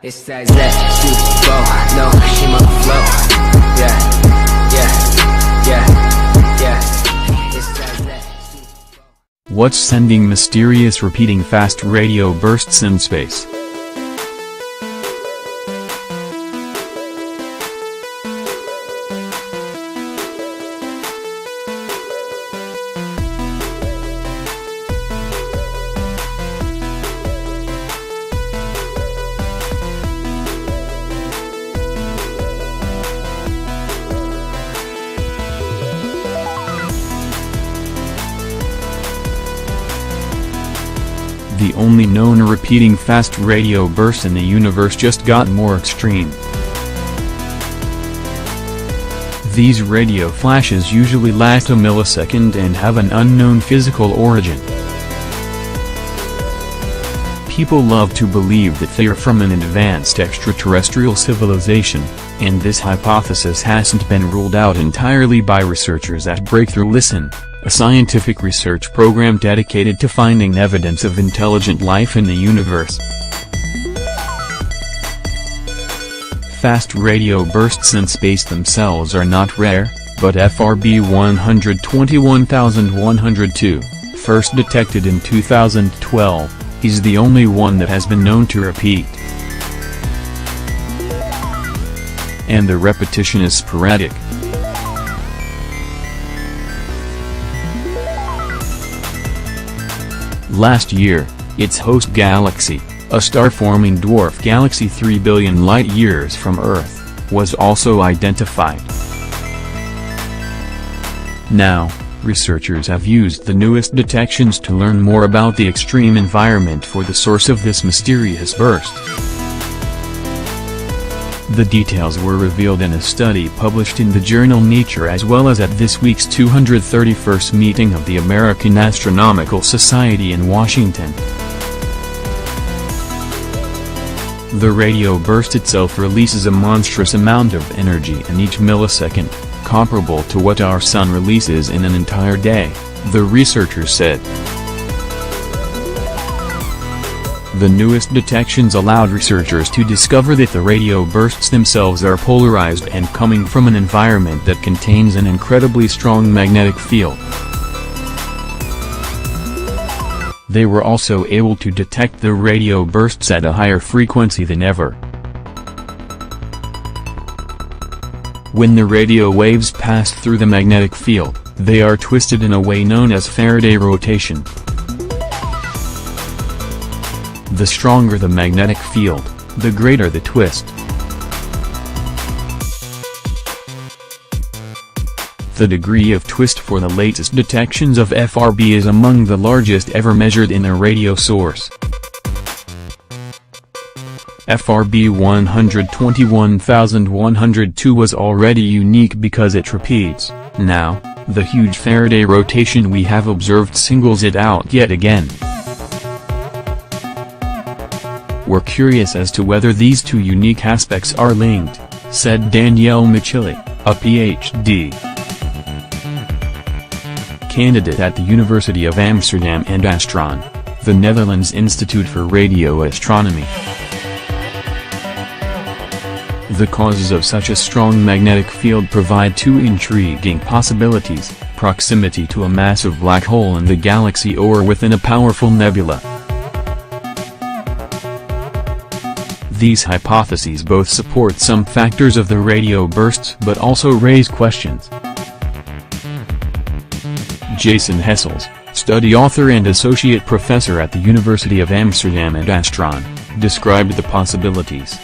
It's that super no, she my flow. Yeah, yeah, yeah, yeah. It's that What's sending mysterious repeating fast radio bursts in space? The only known repeating fast radio burst in the universe just got more extreme. These radio flashes usually last a millisecond and have an unknown physical origin. People love to believe that they are from an advanced extraterrestrial civilization, and this hypothesis hasn't been ruled out entirely by researchers at Breakthrough Listen, a scientific research program dedicated to finding evidence of intelligent life in the universe. Fast radio bursts in space themselves are not rare, but FRB 121102, first detected in 2012, is the only one that has been known to repeat. And the repetition is sporadic. Last year, its host galaxy, a star-forming dwarf galaxy 3 billion light-years from Earth, was also identified. Now, researchers have used the newest detections to learn more about the extreme environment for the source of this mysterious burst. The details were revealed in a study published in the journal Nature as well as at this week's 231st meeting of the American Astronomical Society in Washington. The radio burst itself releases a monstrous amount of energy in each millisecond, comparable to what our sun releases in an entire day, the researchers said. The newest detections allowed researchers to discover that the radio bursts themselves are polarized and coming from an environment that contains an incredibly strong magnetic field. They were also able to detect the radio bursts at a higher frequency than ever. When the radio waves pass through the magnetic field, they are twisted in a way known as Faraday rotation. The stronger the magnetic field, the greater the twist. The degree of twist for the latest detections of FRB is among the largest ever measured in a radio source. FRB 121102 was already unique because it repeats. Now, the huge Faraday rotation we have observed singles it out yet again. We're curious as to whether these two unique aspects are linked, said Danielle Micheli, a Ph.D. candidate at the University of Amsterdam and Astron, the Netherlands Institute for Radio Astronomy. The causes of such a strong magnetic field provide two intriguing possibilities: proximity to a massive black hole in the galaxy or within a powerful nebula. These hypotheses both support some factors of the radio bursts but also raise questions. Jason Hessels, study author and associate professor at the University of Amsterdam and Astron, described the possibilities.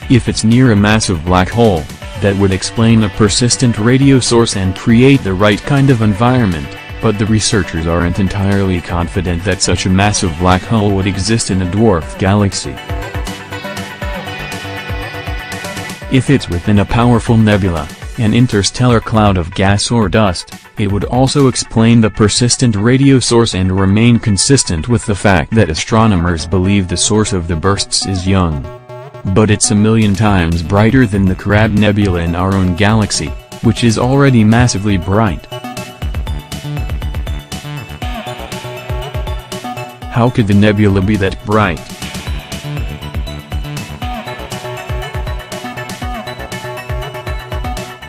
If it's near a massive black hole, that would explain a persistent radio source and create the right kind of environment, but the researchers aren't entirely confident that such a massive black hole would exist in a dwarf galaxy. If it's within a powerful nebula, an interstellar cloud of gas or dust, it would also explain the persistent radio source and remain consistent with the fact that astronomers believe the source of the bursts is young. But it's a million times brighter than the Crab Nebula in our own galaxy, which is already massively bright. How could the nebula be that bright?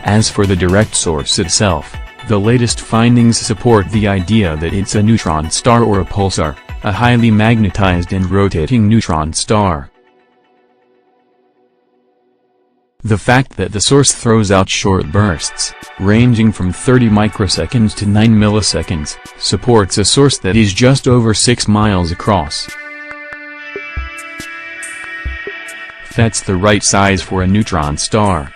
As for the direct source itself, the latest findings support the idea that it's a neutron star or a pulsar, a highly magnetized and rotating neutron star. The fact that the source throws out short bursts, ranging from 30 microseconds to 9 milliseconds, supports a source that is just over 6 miles across. That's the right size for a neutron star.